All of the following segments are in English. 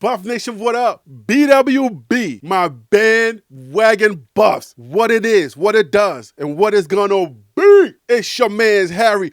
Buff Nation, what up? BWB, my bandwagon buffs. What it is, what it does, and what it's gonna be. It's your man's Harry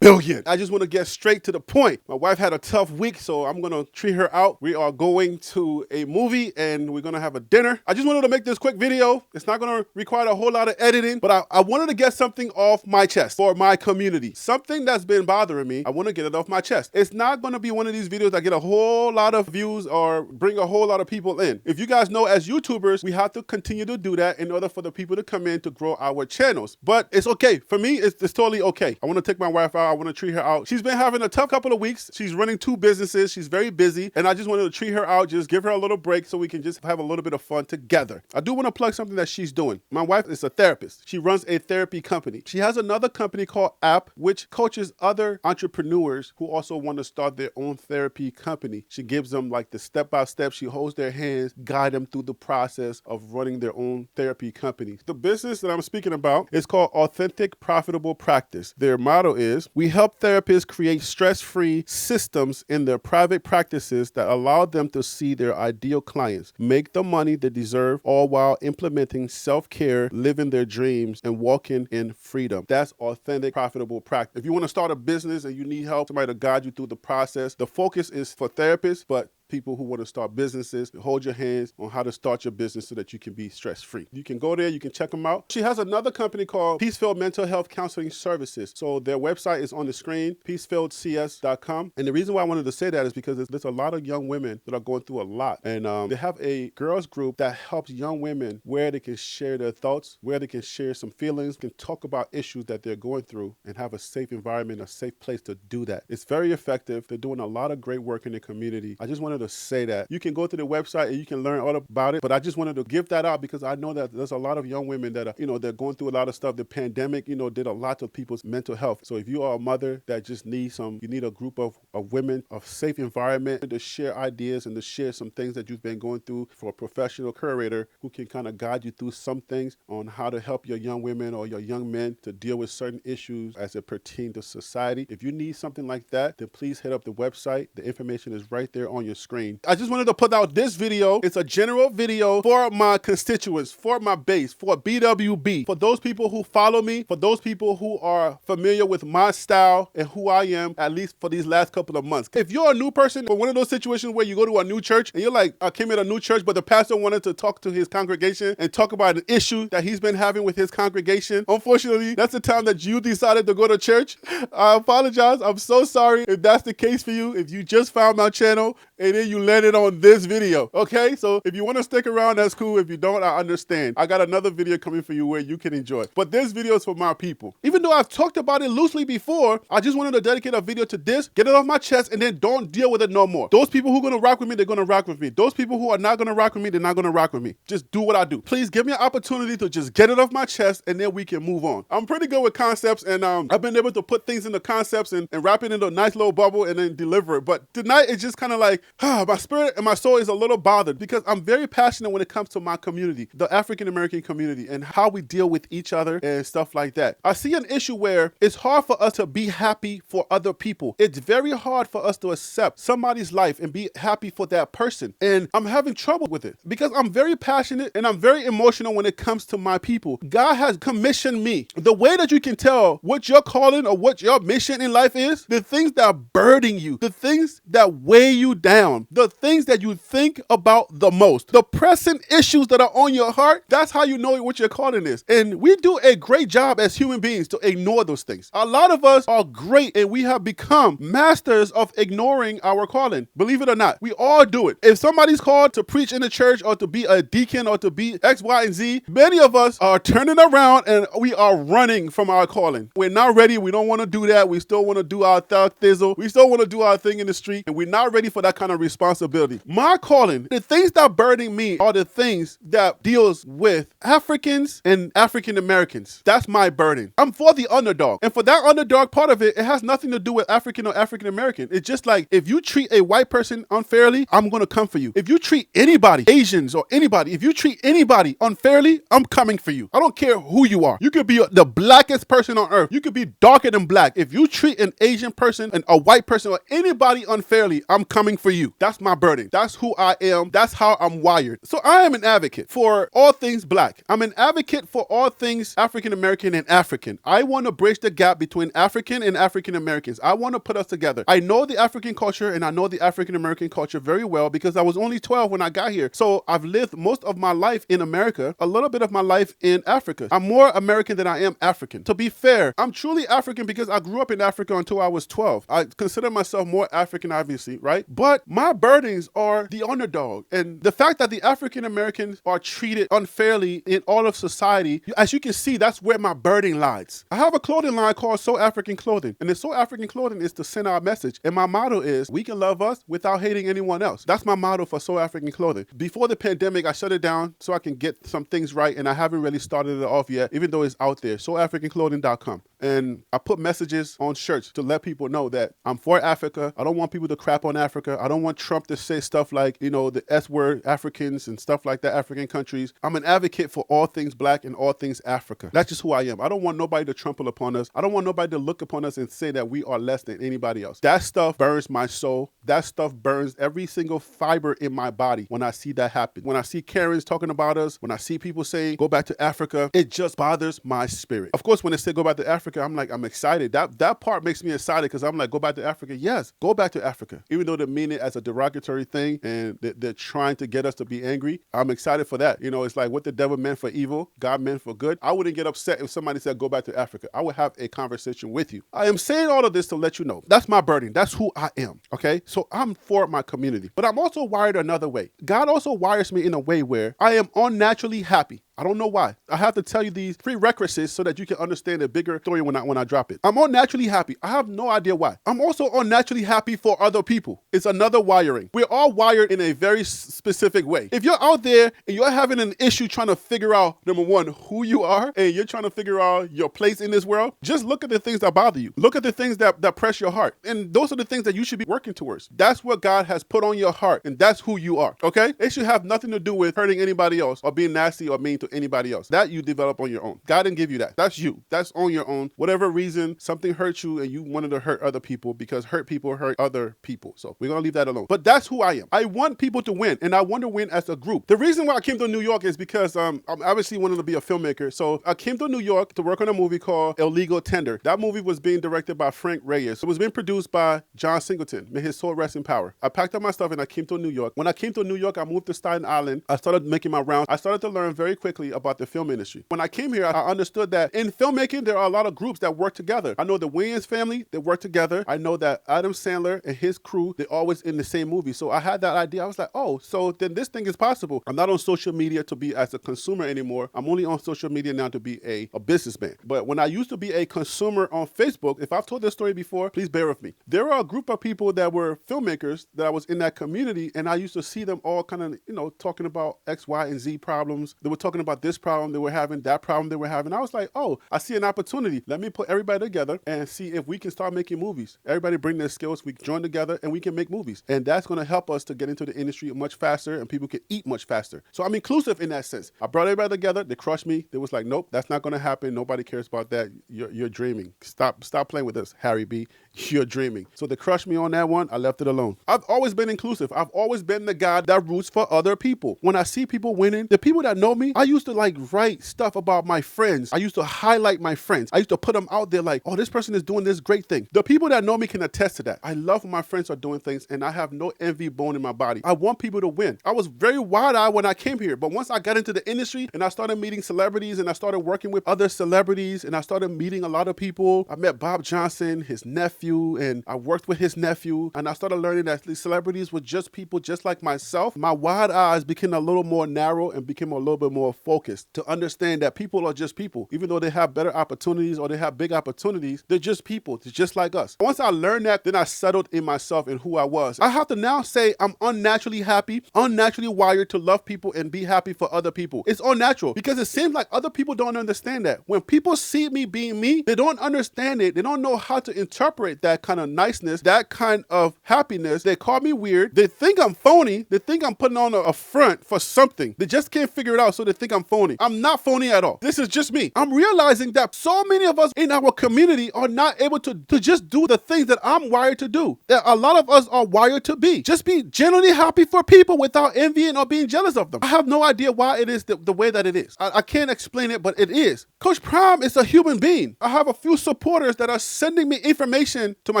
Billion. I just want to get straight to the point. My wife had a tough week, so I'm gonna treat her out. We are going to a movie and we're gonna have a dinner. I just wanted to make this quick video. It's not gonna require a whole lot of editing, but I wanted to get something off my chest for my community. Something that's been bothering me, I want to get it off my chest. It's not gonna be one of these videos that get a whole lot of views or bring a whole lot of people in. If you guys know, as YouTubers, we have to continue to do that in order for the people to come in to grow our channels. But it's okay. For me, it's totally okay. I want to take my wife out. I want to treat her out. She's been having a tough couple of weeks. She's running 2 businesses. She's very busy. And I just wanted to treat her out, just give her a little break so we can just have a little bit of fun together. I do want to plug something that she's doing. My wife is a therapist. She runs a therapy company. She has another company called App, which coaches other entrepreneurs who also want to start their own therapy company. She gives them like the step-by-step. She holds their hands, guide them through the process of running their own therapy company. The business that I'm speaking about is called Authentic Profitable Practice. Their motto is, we help therapists create stress-free systems in their private practices that allow them to see their ideal clients, make the money they deserve, all while implementing self-care, living their dreams, and walking in freedom. That's authentic, profitable practice. If you want to start a business and you need help, somebody to guide you through the process, the focus is for therapists, but people who want to start businesses, hold your hands on how to start your business so that you can be stress-free. You can go there, you can check them out. She has another company called Peacefield Mental Health Counseling Services. So their website is on the screen, peacefieldcs.com. And the reason why I wanted to say that is because there's a lot of young women that are going through a lot. And they have a girls group that helps young women where they can share their thoughts, where they can share some feelings, can talk about issues that they're going through and have a safe environment, a safe place to do that. It's very effective. They're doing a lot of great work in the community. I just wanted to say that. You can go to the website and you can learn all about it, but I just wanted to give that out because I know that there's a lot of young women that are, they're going through a lot of stuff. The pandemic, did a lot to people's mental health. So if you are a mother that just needs you need a group of women, a safe environment to share ideas and to share some things that you've been going through, for a professional curator who can kind of guide you through some things on how to help your young women or your young men to deal with certain issues as it pertains to society. If you need something like that, then please hit up the website. The information is right there on your screen. I just wanted to put out this video. It's a general video for my constituents, for my base, for BWB, for those people who follow me, for those people who are familiar with my style and who I am, at least for these last couple of months. If you're a new person, or one of those situations where you go to a new church and you're like, I came in a new church, but the pastor wanted to talk to his congregation and talk about an issue that he's been having with his congregation. Unfortunately, that's the time that you decided to go to church. I apologize. I'm so sorry if that's the case for you. If you just found my channel and then you landed on this video, okay? So if you want to stick around, that's cool. If you don't, I understand. I got another video coming for you where you can enjoy. But this video is for my people. Even though I've talked about it loosely before, I just wanted to dedicate a video to this, get it off my chest, and then don't deal with it no more. Those people who are going to rock with me, they're going to rock with me. Those people who are not going to rock with me, they're not going to rock with me. Just do what I do. Please give me an opportunity to just get it off my chest, and then we can move on. I'm pretty good with concepts, and I've been able to put things into concepts and wrap it into a nice little bubble and then deliver it. But tonight, it's just kind of like, my spirit and my soul is a little bothered because I'm very passionate when it comes to my community, the African-American community, and how we deal with each other and stuff like that. I see an issue where it's hard for us to be happy for other people. It's very hard for us to accept somebody's life and be happy for that person. And I'm having trouble with it because I'm very passionate and I'm very emotional when it comes to my people. God has commissioned me. The way that you can tell what your calling or what your mission in life is, the things that are burdening you, the things that weigh you down, the things that you think about the most, the pressing issues that are on your heart, that's how you know what your calling is. And we do a great job as human beings to ignore those things. A lot of us are great and we have become masters of ignoring our calling. Believe it or not, we all do it. If somebody's called to preach in the church or to be a deacon or to be X, Y, and Z, many of us are turning around and we are running from our calling. We're not ready. We don't want to do that. We still want to do our thug thizzle. We still want to do our thing in the street, and we're not ready for that kind of responsibility. My calling, the things that burden me are the things that deals with Africans and African Americans. That's my burden. I'm for the underdog. And for that underdog part of it, it has nothing to do with African or African American. It's just like, if you treat a white person unfairly, I'm going to come for you. If you treat anybody, Asians or anybody, if you treat anybody unfairly, I'm coming for you. I don't care who you are. You could be the blackest person on earth. You could be darker than black. If you treat an Asian person and a white person or anybody unfairly, I'm coming for you. you. That's my burden. That's who I am. That's how I'm wired. So I am an advocate for all things black. I'm an advocate for all things African American and African. I want to bridge the gap between African and African Americans. I want to put us together. I know the African culture and I know the African American culture very well because I was only 12 when I got here. So I've lived most of my life in America, a little bit of my life in Africa. I'm more American than I am African. To be fair, I'm truly African because I grew up in Africa until I was 12. I consider myself more African, obviously, right? But my burdens are the underdog. And the fact that the African Americans are treated unfairly in all of society, as you can see, that's where my burden lies. I have a clothing line called So African Clothing. And the So African Clothing is to send our message. And my motto is, we can love us without hating anyone else. That's my motto for So African Clothing. Before the pandemic, I shut it down so I can get some things right. And I haven't really started it off yet, even though it's out there. SoAfricanClothing.com. And I put messages on shirts to let people know that I'm for Africa. I don't want people to crap on Africa. I don't want Trump to say stuff like, the S word, Africans and stuff like that, African countries. I'm an advocate for all things black and all things Africa. That's just who I am. I don't want nobody to trample upon us. I don't want nobody to look upon us and say that we are less than anybody else. That stuff burns my soul. That stuff burns every single fiber in my body when I see that happen. When I see Karens talking about us, when I see people saying, go back to Africa, it just bothers my spirit. Of course, when they say go back to Africa, I'm excited. That part makes me excited because I'm like, go back to Africa. Yes, go back to Africa. Even though they mean it as a derogatory thing and they're trying to get us to be angry, I'm excited for that. It's like what the devil meant for evil, God meant for good. I wouldn't get upset if somebody said go back to Africa. I would have a conversation with you. I am saying all of this to let you know that's my burden. That's who I am. Okay, so I'm for my community, but I'm also wired another way. God also wires me in a way where I am unnaturally happy. I don't know why. I have to tell you these prerequisites so that you can understand the bigger story when I drop it. I'm unnaturally happy. I have no idea why. I'm also unnaturally happy for other people. It's another wiring. We're all wired in a very specific way. If you're out there and you're having an issue trying to figure out, number one, who you are, and you're trying to figure out your place in this world, just look at the things that bother you. Look at the things that press your heart. And those are the things that you should be working towards. That's what God has put on your heart, and that's who you are, okay? It should have nothing to do with hurting anybody else or being nasty or mean to anybody else. That you develop on your own. God didn't give you that. That's you. That's on your own. Whatever reason, something hurt you and you wanted to hurt other people because hurt people hurt other people. So we're going to leave that alone. But that's who I am. I want people to win, and I want to win as a group. The reason why I came to New York is because I'm obviously wanting to be a filmmaker. So I came to New York to work on a movie called Illegal Tender. That movie was being directed by Frank Reyes. It was being produced by John Singleton. May his soul rest in power. I packed up my stuff and I came to New York. When I came to New York, I moved to Staten Island. I started making my rounds. I started to learn very quickly about the film industry. When I came here, I understood that in filmmaking, there are a lot of groups that work together. I know the Wayans family, they work together. I know that Adam Sandler and his crew, they're always in the same movie. So I had that idea. I was like, oh, so then this thing is possible. I'm not on social media to be as a consumer anymore. I'm only on social media now to be a businessman. But when I used to be a consumer on Facebook, if I've told this story before, please bear with me. There were a group of people that were filmmakers that I was in that community, and I used to see them all kind of, talking about X, Y, and Z problems. They were talking about this problem they were having, that problem they were having. I was like, oh, I see an opportunity. Let me put everybody together and see if we can start making movies. Everybody bring their skills, we join together, and we can make movies. And that's going to help us to get into the industry much faster, and people can eat much faster. So I'm inclusive in that sense. I brought everybody together. They crushed me. They was like, nope, that's not going to happen. Nobody cares about that. You're dreaming. Stop playing with us, Harry B. You're dreaming. So they crushed me on that one. I left it alone. I've always been inclusive. I've always been the guy that roots for other people. When I see people winning, the people that know me, I used to write stuff about my friends. I used to highlight my friends. I used to put them out there like, oh, this person is doing this great thing. The people that know me can attest to that. I love when my friends are doing things, and I have no envy bone in my body. I want people to win. I was very wide-eyed when I came here, but once I got into the industry and I started meeting celebrities and I started working with other celebrities and I started meeting a lot of people, I met Bob Johnson, his nephew, and I worked with his nephew, and I started learning that these celebrities were just people just like myself. My wide eyes became a little more narrow and became a little bit more focused to understand that people are just people. Even though they have better opportunities or they have big opportunities, they're just people. They're just like us. Once I learned that, then I settled in myself and who I was. I have to now say I'm unnaturally happy, unnaturally wired to love people and be happy for other people. It's unnatural because it seems like other people don't understand that. When people see me being me, they don't understand it. They don't know how to interpret that kind of niceness, that kind of happiness. They call me weird. They think I'm phony. They think I'm putting on a front for something. They just can't figure it out. So they think think I'm phony. I'm not phony at all. This is just me. I'm realizing that so many of us in our community are not able to just do the things that I'm wired to do, that a lot of us are wired to be. Just be genuinely happy for people without envying or being jealous of them. I have no idea why it is the way that it is. I can't explain it, but it is. Coach Prime is a human being. I have a few supporters that are sending me information to my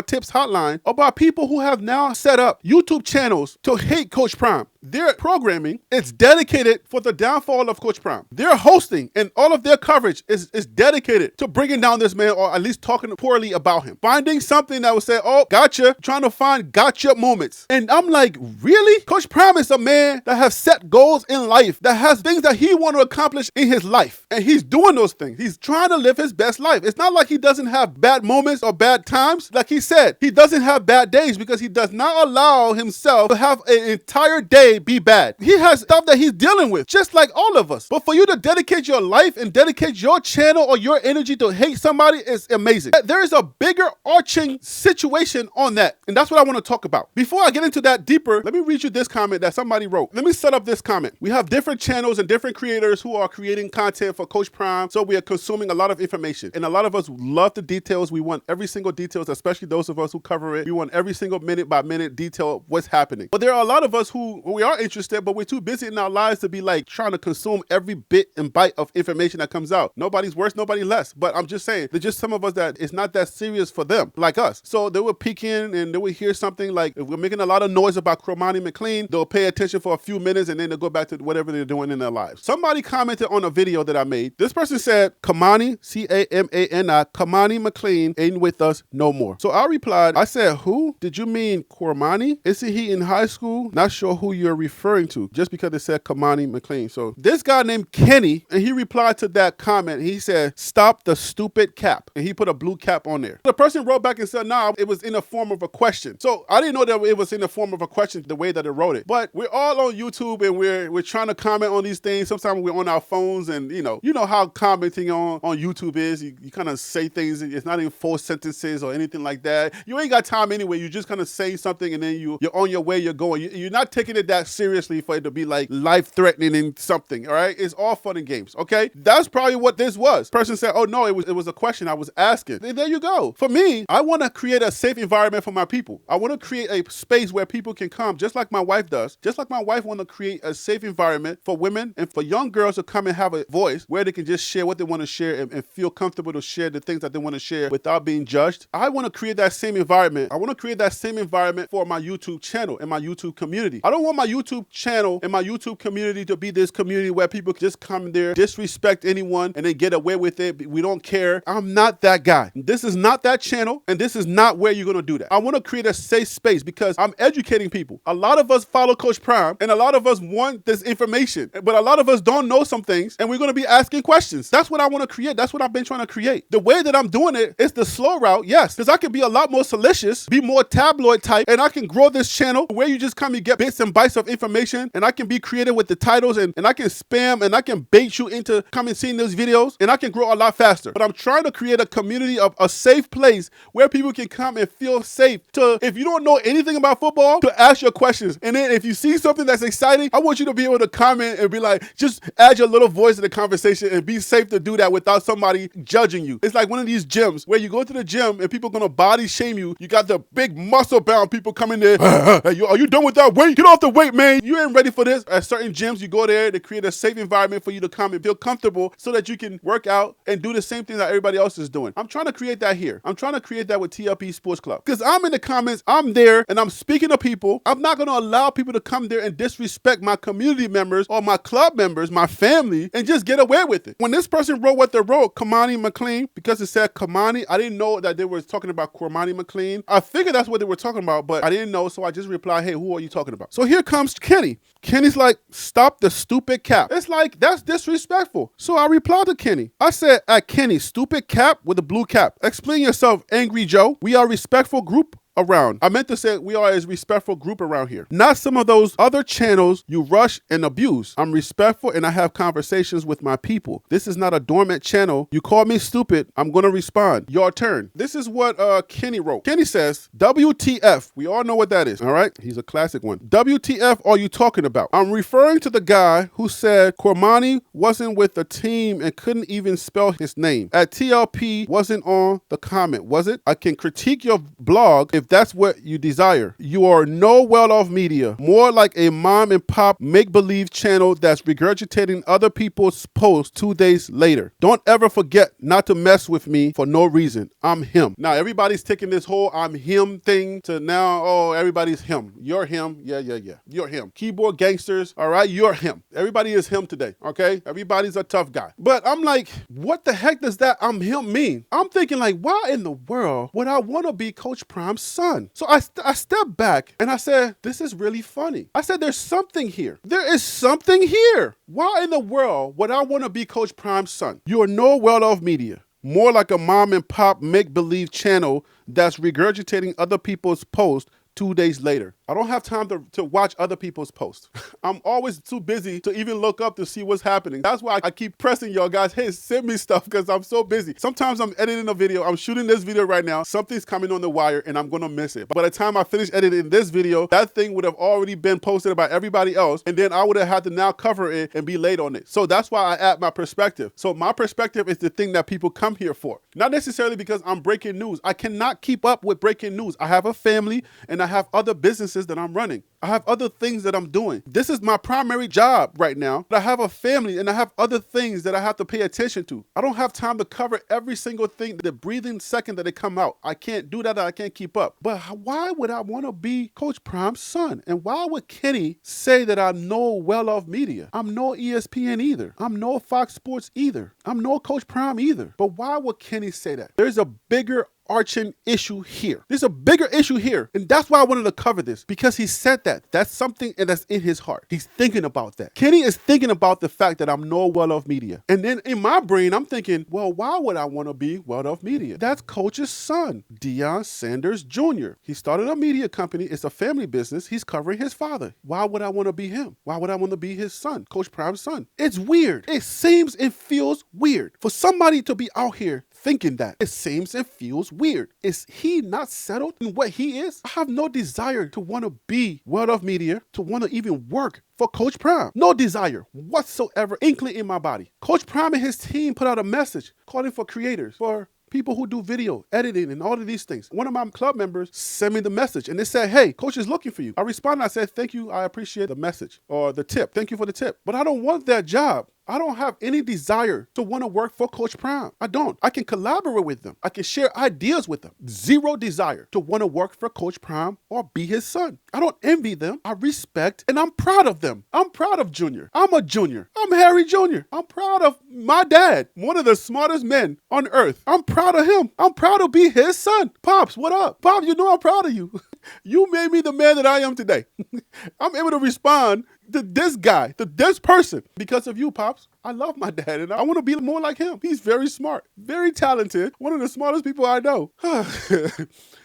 tips hotline about people who have now set up YouTube channels to hate Coach Prime. Their programming is dedicated for the downfall of Coach Prime. Their hosting and all of their coverage is dedicated to bringing down this man, or at least talking poorly about him. Finding something that would say, oh, gotcha, trying to find gotcha moments. And I'm like, really? Coach Prime is a man that has set goals in life, that has things that he wants to accomplish in his life. And he's doing those things. He's trying to live his best life. It's not like he doesn't have bad moments or bad times. Like he said, he doesn't have bad days because he does not allow himself to have an entire day be bad. He has stuff that he's dealing with, just like all of us. But for you to dedicate your life and dedicate your channel or your energy to hate somebody is amazing. There is a bigger arching situation on that, and that's what I want to talk about. Before I get into that deeper, let me read you this comment that somebody wrote. Let me set up this comment. We have different channels and different creators who are creating content for Coach Prime, so we are consuming a lot of information. And a lot of us love the details. We want every single details, especially those of us who cover it. We want every single minute by minute detail of what's happening. But there are a lot of us who we are interested, but we're too busy in our lives to be like trying to consume every bit and bite of information that comes out. Nobody's worse, nobody less. But I'm just saying, there's just some of us that it's not that serious for them, like us. So they will peek in and they will hear something like, if we're making a lot of noise about Cormani McLean, they'll pay attention for a few minutes and then they'll go back to whatever they're doing in their lives. Somebody commented on a video that I made. This person said, Kamani, C-A-M-A-N-I, Kamani McLean ain't with us no more. So I replied, I said, who? Did you mean Cormani? Isn't he in high school? Not sure who you're referring to, just because it said Kamani McLean. So this guy named Kenny, and he replied to that comment. He said, stop the stupid cap. And he put a blue cap on there. The person wrote back and said, nah, it was in the form of a question. So I didn't know that it was in the form of a question the way that it wrote it. But we're all on YouTube and we're trying to comment on these things. Sometimes we're on our phones and you know how commenting on YouTube is. You kind of say things, it's not even full sentences or anything like that. You ain't got time anyway. You just kind of say something and then you're on your way, you're going. You're not taking it that seriously for it to be like life-threatening and something, all right? It's all fun and games, okay? That's probably what this was. Person said, oh no, it was a question I was asking. And there you go. For me, I want to create a safe environment for my people. I want to create a space where people can come, just like my wife does. Just like my wife want to create a safe environment for women and for young girls to come and have a voice where they can just share what they want to share and feel comfortable to share the things that they want to share without being judged. I want to create that same environment. I want to create that same environment for my YouTube channel and my YouTube community. I don't want my YouTube channel and my YouTube community to be this community where people just come there, disrespect anyone, and they get away with it. We don't care. I'm not that guy. This is not that channel, and this is not where you're going to do that. I want to create a safe space because I'm educating people. A lot of us follow Coach Prime, and a lot of us want this information, but a lot of us don't know some things, and we're going to be asking questions. That's what I want to create. That's what I've been trying to create. The way that I'm doing it is the slow route, yes, because I can be a lot more salacious, be more tabloid type, and I can grow this channel where you just come and get bits and bites of information, and I can be creative with the titles, and I can spam, and I can bait you into coming seeing those videos, and I can grow a lot faster. But I'm trying to create a community of a safe place where people can come and feel safe to, if you don't know anything about football, to ask your questions. And then if you see something that's exciting, I want you to be able to comment and be like, just add your little voice to the conversation and be safe to do that without somebody judging you. It's like one of these gyms where you go to the gym and people are going to body shame you. You got the big muscle bound people coming there. Hey, are you done with that weight? Get off the weight, man. You ain't ready for this. At certain gyms, you go there to create a safe environment for you to come and feel comfortable so that you can work out and do the same thing that everybody else is doing. I'm trying to create that here. I'm trying to create that with TLP Sports Club. Because I'm in the comments, I'm there, and I'm speaking to people. I'm not going to allow people to come there and disrespect my community members or my club members, my family, and just get away with it. When this person wrote what they wrote, Kamani McLean, because it said Kamani, I didn't know that they were talking about Cormani McLean. I figured that's what they were talking about, but I didn't know, so I just replied, hey, who are you talking about? So here comes Kenny. Kenny's like, stop the stupid cap. It's like, that's disrespectful. So I replied to Kenny. I said, at Kenny, stupid cap with a blue cap. Explain yourself, Angry Joe. We are a respectful group around. I meant to say we are a respectful group around here. Not some of those other channels you rush and abuse. I'm respectful and I have conversations with my people. This is not a dormant channel. You call me stupid, I'm going to respond. Your turn. This is what Kenny wrote. Kenny says, WTF. We all know what that is, all right? He's a classic one. WTF are you talking about? I'm referring to the guy who said Cormani wasn't with the team and couldn't even spell his name. At TLP wasn't on the comment, was it? I can critique your blog if that's what you desire. You are no well-off media, more like a mom and pop make-believe channel that's regurgitating other people's posts 2 days later. Don't ever forget not to mess with me for no reason. I'm him. Now, everybody's taking this whole I'm him thing to now, oh, everybody's him. You're him. Yeah. You're him. Keyboard gangsters, all right? You're him. Everybody is him today, okay? Everybody's a tough guy. But I'm like, what the heck does that I'm him mean? I'm thinking like, why in the world would I want to be Coach Prime's son? So I stepped back and I said, this is really funny. I said, there's something here. There is something here. Why in the world would I want to be Coach Prime's son? You are no well-off media. More like a mom and pop make-believe channel that's regurgitating other people's posts 2 days later. I don't have time to watch other people's posts. I'm always too busy to even look up to see what's happening. That's why I keep pressing y'all guys, hey, send me stuff because I'm so busy. Sometimes I'm editing a video. I'm shooting this video right now. Something's coming on the wire and I'm going to miss it. But by the time I finish editing this video, that thing would have already been posted by everybody else. And then I would have had to now cover it and be late on it. So that's why I add my perspective. So my perspective is the thing that people come here for. Not necessarily because I'm breaking news. I cannot keep up with breaking news. I have a family and I have other businesses that I'm running. I have other things that I'm doing. This is my primary job right now. But I have a family and I have other things that I have to pay attention to. I don't have time to cover every single thing, the breathing second that they come out. I can't do that. I can't keep up. But why would I want to be Coach Prime's son? And why would Kenny say that I'm no well-off media? I'm no ESPN either. I'm no Fox Sports either. I'm no Coach Prime either. But why would Kenny say that? There's a bigger arching issue here. There's a bigger issue here. And that's why I wanted to cover this, because he said that. That's something and that's in his heart. He's thinking about that. Kenny is thinking about the fact that I'm no well-off media. And then in my brain, I'm thinking, well, why would I want to be well-off media? That's Coach's son, Deion Sanders Jr. He started a media company. It's a family business. He's covering his father. Why would I want to be him? Why would I want to be his son, Coach Prime's son? It's weird. It seems and feels weird for somebody to be out here thinking that. It seems and feels weird. Is he not settled in what he is? I have no desire to want to be well-off media, to want to even work for Coach Prime. No desire whatsoever, inkling in my body. Coach Prime and his team put out a message calling for creators, for people who do video, editing, and all of these things. One of my club members sent me the message and they said, hey, Coach is looking for you. I responded, I said, thank you, I appreciate the message or the tip. Thank you for the tip. But I don't want that job. I don't have any desire to want to work for Coach Prime. I don't. I can collaborate with them. I can share ideas with them. Zero desire to want to work for Coach Prime or be his son. I don't envy them. I respect and I'm proud of them. I'm proud of Junior. I'm a Junior. I'm Harry Jr. I'm proud of my dad, one of the smartest men on earth. I'm proud of him. I'm proud to be his son. Pops, what up? Pops, you know I'm proud of you. You made me the man that I am today. I'm able to respond to this guy, to this person, because of you, Pops. I love my dad and I want to be more like him. He's very smart, very talented, one of the smartest people I know.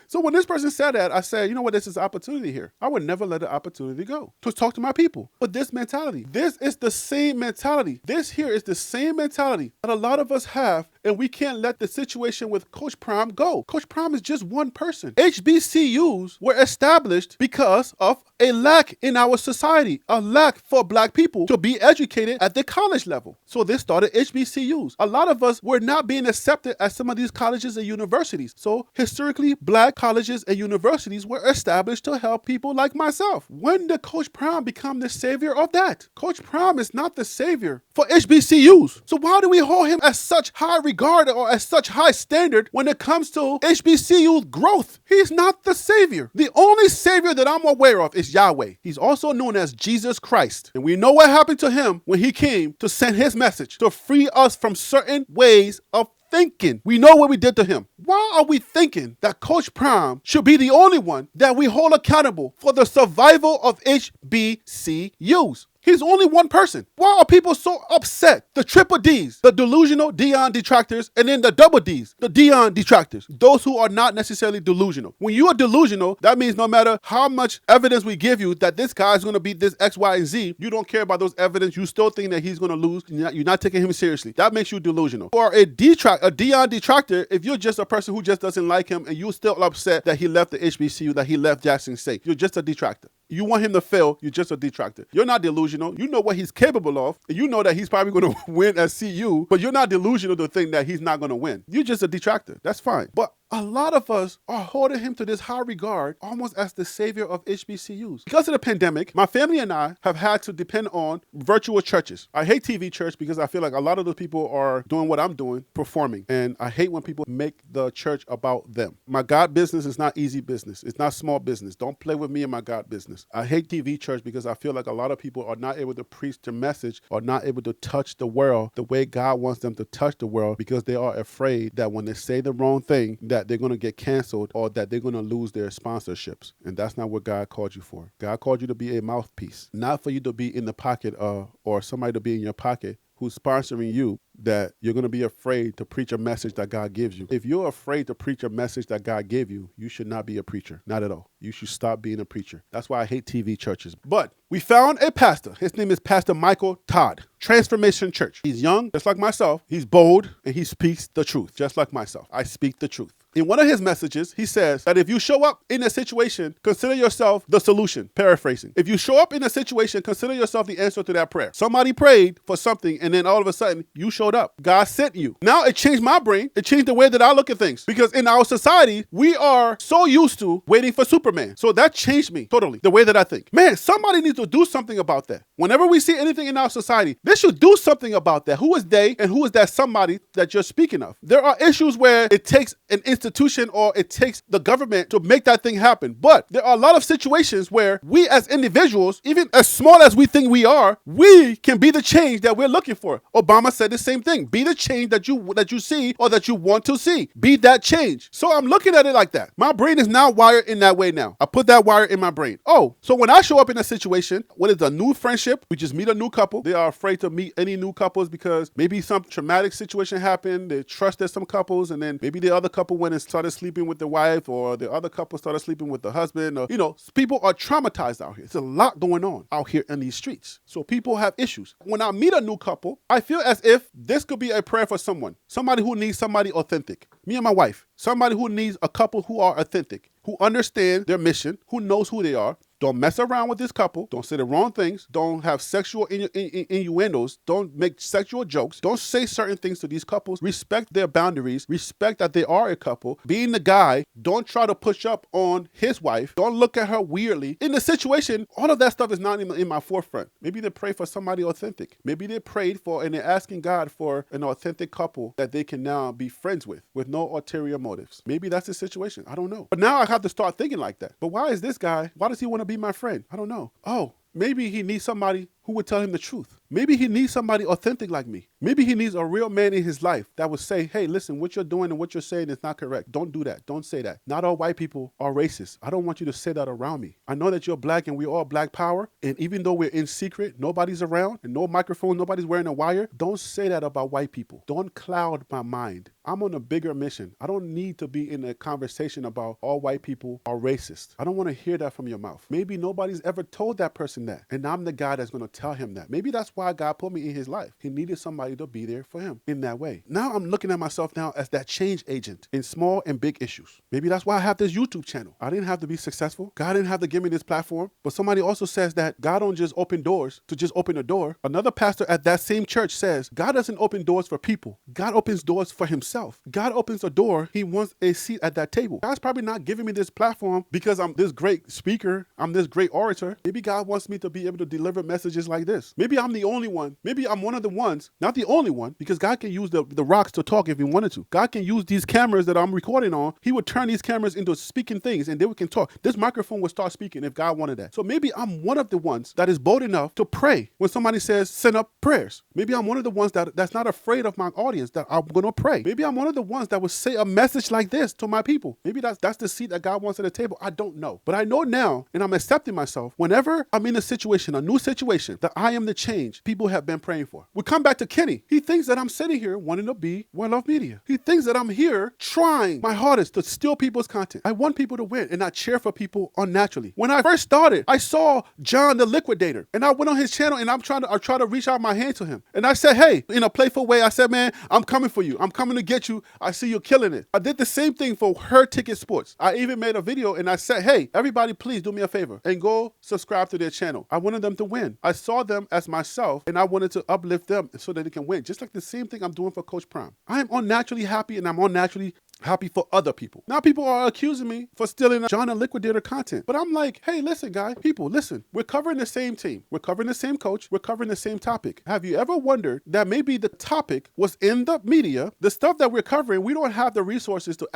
So when this person said that, I said, you know what, this is opportunity here. I would never let the opportunity go to talk to my people. But this mentality, this is the same mentality. This here is the same mentality that a lot of us have, and we can't let the situation with Coach Prime go. Coach Prime is just one person. HBCUs were established because of a lack in our society, a lack for Black people to be educated at the college level. So this started HBCUs. A lot of us were not being accepted at some of these colleges and universities. So historically, Black colleges and universities were established to help people like myself. When did Coach Prime become the savior of that? Coach Prime is not the savior for HBCUs. So why do we hold him as such high regard or as such high standard when it comes to HBCU growth? He's not the savior. The only savior that I'm aware of is Yahweh. He's also known as Jesus Christ. And we know what happened to him when he came to send his message to free us from certain ways of thinking. We know what we did to him. Why are we thinking that Coach Prime should be the only one that we hold accountable for the survival of HBCUs? He's only one person. Why are people so upset? The triple D's, the delusional Deion detractors, and then the double D's, the Deion detractors. Those who are not necessarily delusional. When you are delusional, that means no matter how much evidence we give you that this guy's going to beat this X, Y, and Z, you don't care about those evidence. You still think that he's going to lose. You're not taking him seriously. That makes you delusional. Or a Deion detractor, if you're just a person who just doesn't like him and you're still upset that he left the HBCU, that he left Jackson State, you're just a detractor. You want him to fail, you're just a detractor. You're not delusional. You know what he's capable of. And you know that he's probably going to win at CU, but you're not delusional to think that he's not going to win. You're just a detractor. That's fine. But a lot of us are holding him to this high regard, almost as the savior of HBCUs. Because of the pandemic, my family and I have had to depend on virtual churches. I hate TV church because I feel like a lot of those people are doing what I'm doing, performing. And I hate when people make the church about them. My God business is not easy business. It's not small business. Don't play with me and my God business. I hate TV church because I feel like a lot of people are not able to preach the message or not able to touch the world the way God wants them to touch the world because they are afraid that when they say the wrong thing, that they're going to get canceled or that they're going to lose their sponsorships. And that's not what God called you for. God called you to be a mouthpiece, not for you to be in the pocket or somebody to be in your pocket who's sponsoring you, that you're going to be afraid to preach a message that God gives you. If you're afraid to preach a message that God gave you, you should not be a preacher. Not at all. You should stop being a preacher. That's why I hate TV churches. But we found a pastor. His name is Pastor Michael Todd, Transformation Church. He's young, just like myself. He's bold, and he speaks the truth, just like myself. I speak the truth. In one of his messages, he says that if you show up in a situation, consider yourself the solution. Paraphrasing. If you show up in a situation, consider yourself the answer to that prayer. Somebody prayed for something, and then all of a sudden, you showed up. God sent you. Now it changed my brain. It changed the way that I look at things. Because in our society, we are so used to waiting for Superman. So that changed me totally, the way that I think. Man, somebody needs to do something about that. Whenever we see anything in our society, they should do something about that. Who is they and who is that somebody that you're speaking of? There are issues where it takes an institution or it takes the government to make that thing happen. But there are a lot of situations where we as individuals, even as small as we think we are, we can be the change that we're looking for. Obama said the same thing. Be the change that you see or that you want to see. Be that change. So I'm looking at it like that. My brain is now wired in that way now. I put that wire in my brain. Oh, so when I show up in a situation, what is a new friendship? We just meet a new couple. They are afraid to meet any new couples because maybe some traumatic situation happened. They trusted some couples and then maybe the other couple went and started sleeping with the wife or the other couple started sleeping with the husband. Or, people are traumatized out here. There's a lot going on out here in these streets. So people have issues. When I meet a new couple, I feel as if this could be a prayer for someone. Somebody who needs somebody authentic. Me and my wife. Somebody who needs a couple who are authentic, who understand their mission, who knows who they are. Don't mess around with this couple. Don't say the wrong things. Don't have sexual innuendos. Don't make sexual jokes. Don't say certain things to these couples. Respect their boundaries. Respect that they are a couple. Being the guy, don't try to push up on his wife. Don't look at her weirdly. In the situation, all of that stuff is not in my forefront. Maybe they pray for somebody authentic. Maybe they prayed for and they're asking God for an authentic couple that they can now be friends with no ulterior motives. Maybe that's the situation. I don't know. But now I have to start thinking like that. But why is this guy, why does he want to be my friend? I don't know. Oh, maybe he needs somebody who would tell him the truth. Maybe he needs somebody authentic like me. Maybe he needs a real man in his life that would say, hey, listen, what you're doing and what you're saying is not correct. Don't do that. Don't say that. Not all white people are racist. I don't want you to say that around me. I know that you're black and we're all black power. And even though we're in secret, nobody's around and no microphone, nobody's wearing a wire. Don't say that about white people. Don't cloud my mind. I'm on a bigger mission. I don't need to be in a conversation about all white people are racist. I don't want to hear that from your mouth. Maybe nobody's ever told that person that. And I'm the guy that's going to tell him that. Maybe that's why God put me in his life. He needed somebody to be there for him in that way. Now I'm looking at myself now as that change agent in small and big issues. Maybe that's why I have this YouTube channel. I didn't have to be successful. God didn't have to give me this platform. But somebody also says that God don't just open doors to just open a door. Another pastor at that same church says God doesn't open doors for people. God opens doors for himself. God opens a door. He wants a seat at that table. God's probably not giving me this platform because I'm this great speaker. I'm this great orator. Maybe God wants me to be able to deliver messages like this. Maybe I'm the only one. Maybe I'm one of the ones, not the only one, because God can use the rocks to talk if he wanted to. God can use these cameras that I'm recording on. He would turn these cameras into speaking things and then we can talk. This microphone would start speaking if God wanted that. So maybe I'm one of the ones that is bold enough to pray when somebody says, send up prayers. Maybe I'm one of the ones that's not afraid of my audience, that I'm going to pray. Maybe I'm one of the ones that would say a message like this to my people. Maybe that's the seat that God wants at the table. I don't know. But I know now, and I'm accepting myself, whenever I'm in a situation, a new situation, that I am the change people have been praying for. We come back to Kenny. He thinks that I'm sitting here wanting to be well-loved media. He thinks that I'm here trying my hardest to steal people's content. I want people to win and not cheer for people unnaturally. When I first started, I saw John the Liquidator, and I went on his channel and I try to reach out my hand to him. And I said, hey, in a playful way, I said, man, I'm coming for you. I'm coming to get you. I see you killing it. I did the same thing for Her Ticket Sports. I even made a video and I said, hey, everybody, please do me a favor and go subscribe to their channel. I wanted them to win. I saw them as myself and I wanted to uplift them so that they can win. Just like the same thing I'm doing for Coach Prime. I am unnaturally happy and I'm unnaturally happy for other people. Now people are accusing me for stealing John the Liquidator content. But I'm like, hey, listen, guys, people, listen. We're covering the same team. We're covering the same coach. We're covering the same topic. Have you ever wondered that maybe the topic was in the media? The stuff that we're covering, we don't have the resources to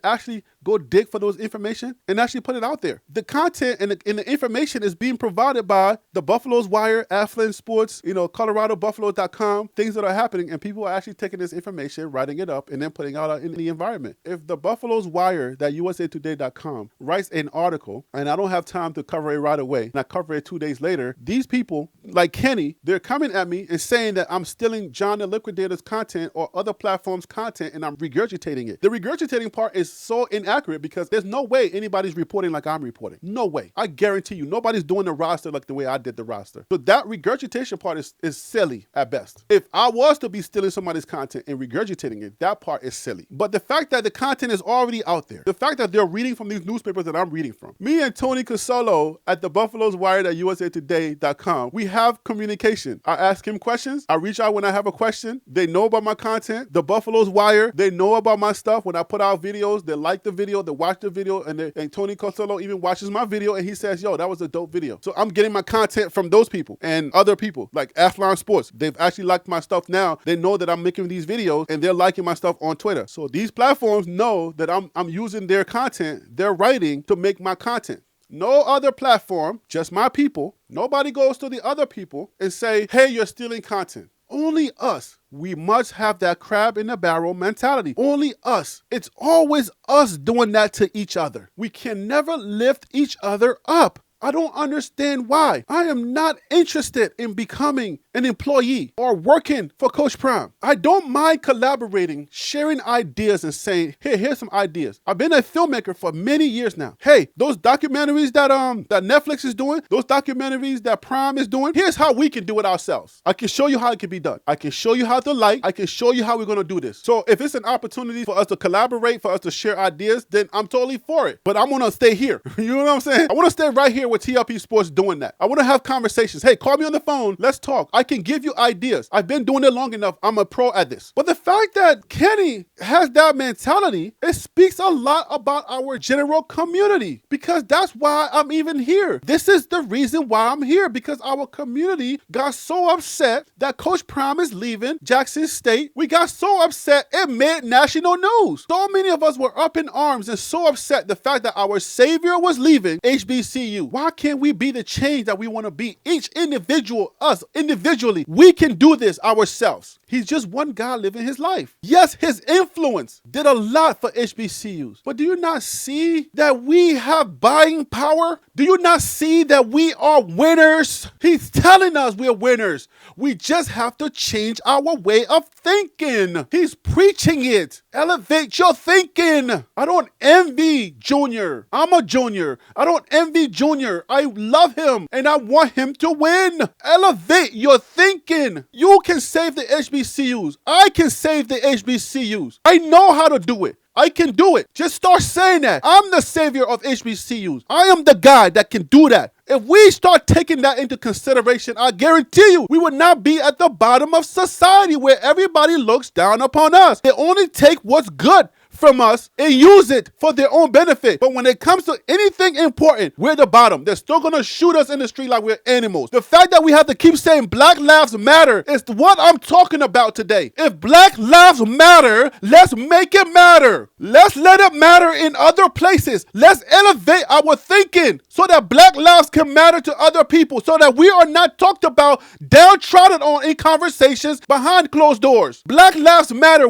actually go dig for those information and actually put it out there. The content and the information is being provided by the Buffalo's Wire, Athlon Sports, ColoradoBuffalo.com, things that are happening, and people are actually taking this information, writing it up, and then putting it out in the environment. If the Buffalo's Wire, that USAtoday.com, writes an article, and I don't have time to cover it right away, and I cover it 2 days later, these people, like Kenny, they're coming at me and saying that I'm stealing John the Liquidator's content or other platforms' content, and I'm regurgitating it. The regurgitating part is so inaccurate because there's no way anybody's reporting like I'm reporting. No way. I guarantee you, nobody's doing the roster like the way I did the roster. So that regurgitation part is silly at best. If I was to be stealing somebody's content and regurgitating it, that part is silly. But the fact that the content is already out there, the fact that they're reading from these newspapers that I'm reading from, me and Tony Casolo at the Buffalo's Wire at USAtoday.com, we have communication. I ask him questions. I reach out when I have a question. They know about my content. The Buffalo's Wire, they know about my stuff. When I put out videos, they like the video, they watch the video, and Tony Casolo even watches my video and he says, yo, that was a dope video. So I'm getting my content from those people and other people like Athlon Sports. They've actually liked my stuff now. They know that I'm making these videos and they're liking my stuff on Twitter. So these platforms know that I'm using their content, their writing to make my content. No other platform, just my people. Nobody goes to the other people and say, hey, you're stealing content. Only us. We must have that crab in the barrel mentality. Only us. It's always us doing that to each other. We can never lift each other up. I don't understand why. I am not interested in becoming an employee or working for Coach Prime. I don't mind collaborating, sharing ideas and saying, hey, here's some ideas. I've been a filmmaker for many years now. Hey, those documentaries that Netflix is doing, those documentaries that Prime is doing, here's how we can do it ourselves. I can show you how it can be done. I can show you how to light. I can show you how we're going to do this. So if it's an opportunity for us to collaborate, for us to share ideas, then I'm totally for it. But I'm going to stay here. You know what I'm saying? I want to stay right here with TLP Sports doing that. I want to have conversations. Hey, call me on the phone. Let's talk. I can give you ideas. I've been doing it long enough. I'm a pro at this. But the fact that Kenny has that mentality, it speaks a lot about our general community because that's why I'm even here. This is the reason why I'm here because our community got so upset that Coach Prime is leaving Jackson State. We got so upset it made national news. So many of us were up in arms and so upset the fact that our savior was leaving HBCU. Why can't we be the change that we want to be? Each individual, us individually, we can do this ourselves. He's just one guy living his life. Yes, his influence did a lot for HBCUs, but do you not see that we have buying power? Do you not see that we are winners? He's telling us we're winners. We just have to change our way of thinking. He's preaching it. Elevate your thinking. I don't envy Junior. I'm a junior. I don't envy Junior. I love him and I want him to win. Elevate your thinking. You can save the HBCUs. I can save the HBCUs. I know how to do it. I can do it. Just start saying that. I'm the savior of HBCUs. I am the guy that can do that. If we start taking that into consideration, I guarantee you, we would not be at the bottom of society where everybody looks down upon us. They only take what's good from us and use it for their own benefit. But when it comes to anything important, we're the bottom. They're still going to shoot us in the street like we're animals. The fact that we have to keep saying Black Lives Matter is what I'm talking about today. If Black Lives Matter, let's make it matter. Let's let it matter in other places. Let's elevate our thinking so that Black lives can matter to other people, so that we are not talked about, downtrodden on in conversations behind closed doors. Black Lives Matter.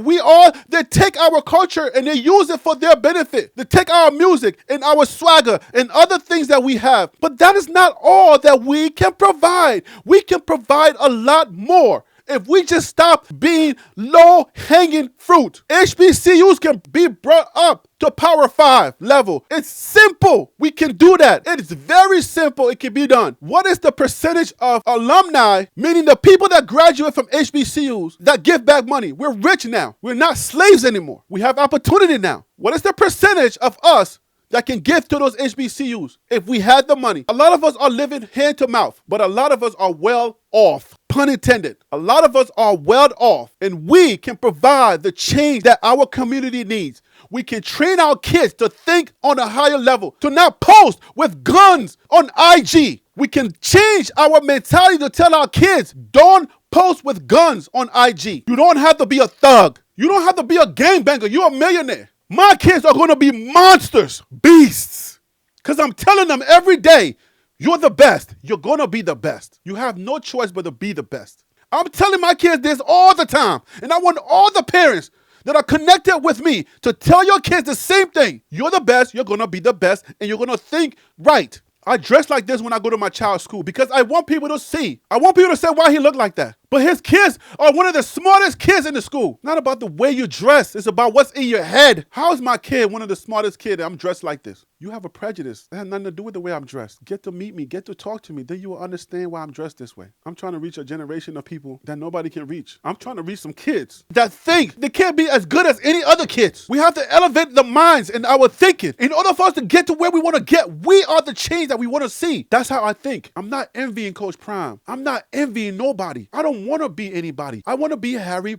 They take our culture and they use it for their benefit. They take our music and our swagger and other things that we have. But that is not all that we can provide. We can provide a lot more. If we just stop being low-hanging fruit, HBCUs can be brought up to Power 5 level. It's simple. We can do that. It is very simple. It can be done. What is the percentage of alumni, meaning the people that graduate from HBCUs, that give back money? We're rich now. We're not slaves anymore. We have opportunity now. What is the percentage of us that can give to those HBCUs if we had the money? A lot of us are living hand to mouth, but a lot of us are well off. Pun intended. A lot of us are well off, and we can provide the change that our community needs. We can train our kids to think on a higher level, to not post with guns on IG. We can change our mentality to tell our kids, don't post with guns on IG. You don't have to be a thug. You don't have to be a gangbanger. You're a millionaire. My kids are going to be monsters, beasts, because I'm telling them every day, you're the best. You're going to be the best. You have no choice but to be the best. I'm telling my kids this all the time, and I want all the parents that are connected with me to tell your kids the same thing. You're the best. You're going to be the best, and you're going to think right. I dress like this when I go to my child's school because I want people to see. I want people to say why he looked like that. But his kids are one of the smartest kids in the school. Not about the way you dress. It's about what's in your head. How is my kid one of the smartest kids and I'm dressed like this? You have a prejudice. That has nothing to do with the way I'm dressed. Get to meet me. Get to talk to me. Then you will understand why I'm dressed this way. I'm trying to reach a generation of people that nobody can reach. I'm trying to reach some kids that think they can't be as good as any other kids. We have to elevate the minds and our thinking. In order for us to get to where we want to get, we are the change that we want to see. That's how I think. I'm not envying Coach Prime. I'm not envying nobody. I don't want to be anybody. I want to be Harry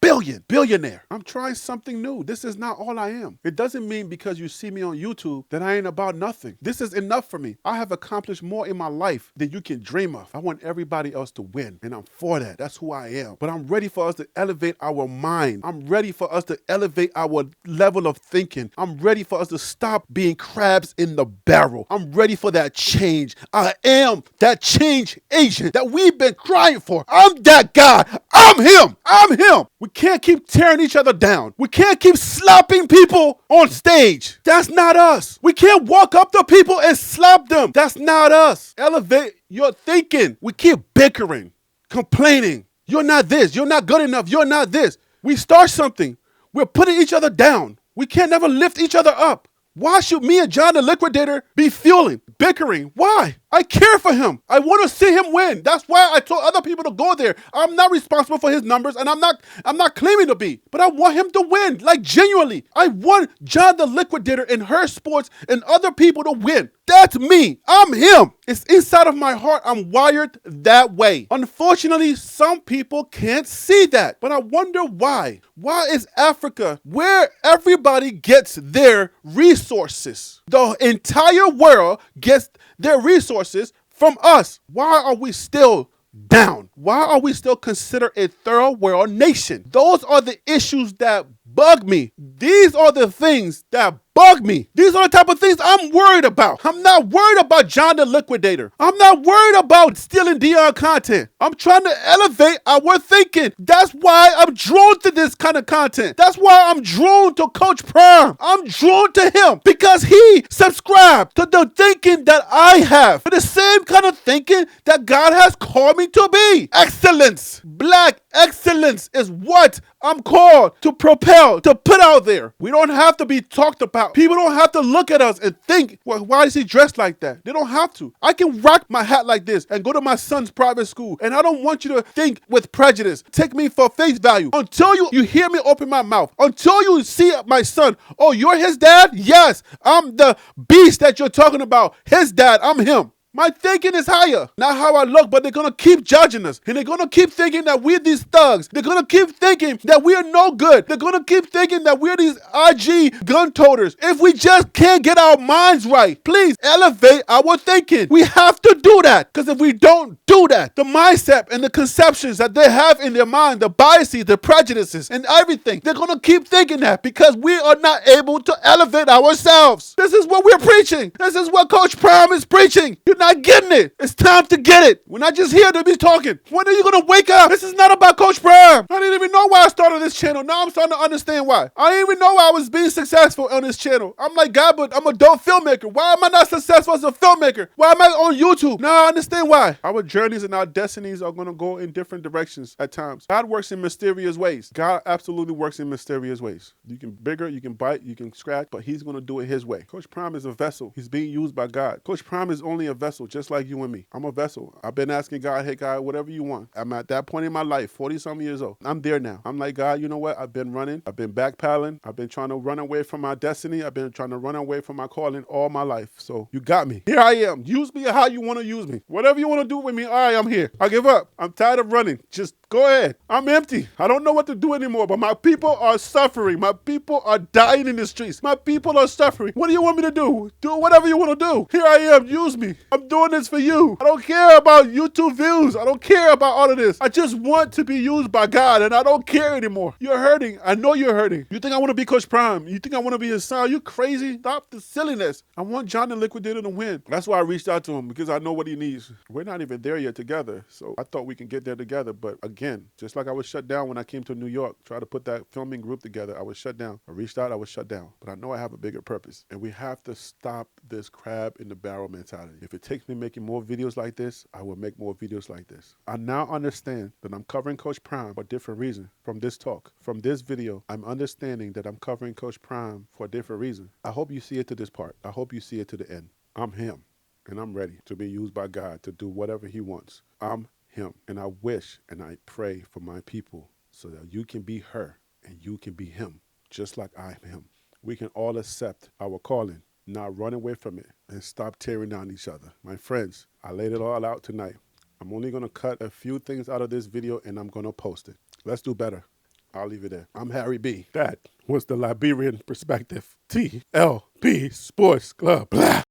billionaire. I'm trying something new. This is not all I am. It doesn't mean because you see me on YouTube that I ain't about nothing. This is enough for me. I have accomplished more in my life than you can dream of. I want everybody else to win, and I'm for that. That's who I am. But I'm ready for us to elevate our mind. I'm ready for us to elevate our level of thinking. I'm ready for us to stop being crabs in the barrel. I'm ready for that change. I am that change agent that we've been crying for. I'm that guy. I'm him. I'm him. We can't keep tearing each other down. We can't keep slapping people on stage. That's not us. We can't walk up to people and slap them. That's not us. Elevate your thinking. We keep bickering, complaining. You're not this. You're not good enough. You're not this. We start something. We're putting each other down. We can't never lift each other up. Why should me and John the Liquidator be fueling, bickering? Why? I care for him. I want to see him win. That's why I told other people to go there. I'm not responsible for his numbers, and I'm not claiming to be. But I want him to win, like genuinely. I want John the Liquidator and her sports and other people to win. That's me. I'm him. It's inside of my heart. I'm wired that way. Unfortunately, some people can't see that. But I wonder why. Why is Africa where everybody gets their resources? The entire world gets their resources from us. Why are we still down? Why are we still considered a third world nation? Those are the issues that bug me. These are the things that bug me. These are the type of things I'm worried about. I'm not worried about John the Liquidator. I'm not worried about stealing Deion content. I'm trying to elevate our thinking. That's why I'm drawn to this kind of content. That's why I'm drawn to Coach Prime. I'm drawn to him because he subscribed to the thinking that I have. The same kind of thinking that God has called me to be. Excellence. Black excellence is what I'm called to propel, to put out there. We don't have to be talked about. People don't have to look at us and think, well, why is he dressed like that? They don't have to. I can rock my hat like this and go to my son's private school. And I don't want you to think with prejudice. Take me for face value. Until you hear me open my mouth. Until you see my son. Oh, you're his dad? Yes. I'm the beast that you're talking about. His dad. I'm him. My thinking is higher. Not how I look, but they're gonna keep judging us. And they're gonna keep thinking that we're these thugs. They're gonna keep thinking that we are no good. They're gonna keep thinking that we're these RG gun toters. If we just can't get our minds right, please elevate our thinking. We have to do that. Because if we don't do that, the mindset and the conceptions that they have in their mind, the biases, the prejudices, and everything, they're gonna keep thinking that because we are not able to elevate ourselves. This is what we're preaching. This is what Coach Prime is preaching. You're not getting it. It's time to get it. We're not just here to be talking. When are you gonna wake up? This is not about Coach Prime. I didn't even know why I started this channel. Now I'm starting to understand why. I didn't even know I was being successful on this channel. I'm like, God, but I'm a dope filmmaker. Why am I not successful as a filmmaker? Why am I on YouTube? Now I understand why. Our journeys and our destinies are gonna go in different directions at times. God works in mysterious ways. God absolutely works in mysterious ways. You can bigger, you can bite, you can scratch, but he's gonna do it his way. Coach Prime is a vessel. He's being used by God. Coach Prime is only a vessel, just like you and me. I'm a vessel. I've been asking God, hey God, whatever you want. I'm at that point in my life, 40-something years old. I'm there now. I'm like, God, you know what? I've been running. I've been backpedaling. I've been trying to run away from my destiny. I've been trying to run away from my calling all my life. So you got me. Here I am. Use me how you want to use me. Whatever you want to do with me, all right, I'm here. I give up. I'm tired of running. Just go ahead. I'm empty. I don't know what to do anymore, but my people are suffering. My people are dying in the streets. My people are suffering. What do you want me to do? Do whatever you want to do. Here I am. Use me. I'm doing this for you. I don't care about YouTube views. I don't care about all of this. I just want to be used by God, and I don't care anymore. You're hurting. I know you're hurting. You think I want to be Coach Prime? You think I want to be his son? Are you crazy? Stop the silliness. I want John the Liquidator to win. That's why I reached out to him, because I know what he needs. We're not even there yet together, so I thought we can get there together, but again, just like I was shut down when I came to New York, try to put that filming group together, I was shut down. I reached out, I was shut down. But I know I have a bigger purpose, and we have to stop this crab in the barrel mentality. If it takes me making more videos like this, I will make more videos like this. I now understand that I'm covering Coach Prime for a different reason from this talk. From this video, I'm understanding that I'm covering Coach Prime for a different reason. I hope you see it to this part. I hope you see it to the end. I'm him, and I'm ready to be used by God to do whatever he wants. I'm him, and I wish and I pray for my people so that you can be her and you can be him, just like I'm him. We can all accept our calling, not run away from it, and stop tearing down each other. My friends, I laid it all out tonight. I'm only going to cut a few things out of this video, and I'm going to post it. Let's do better. I'll leave it there. I'm Harry B. That was the Liberian Perspective. TLP Sports Club. Blah.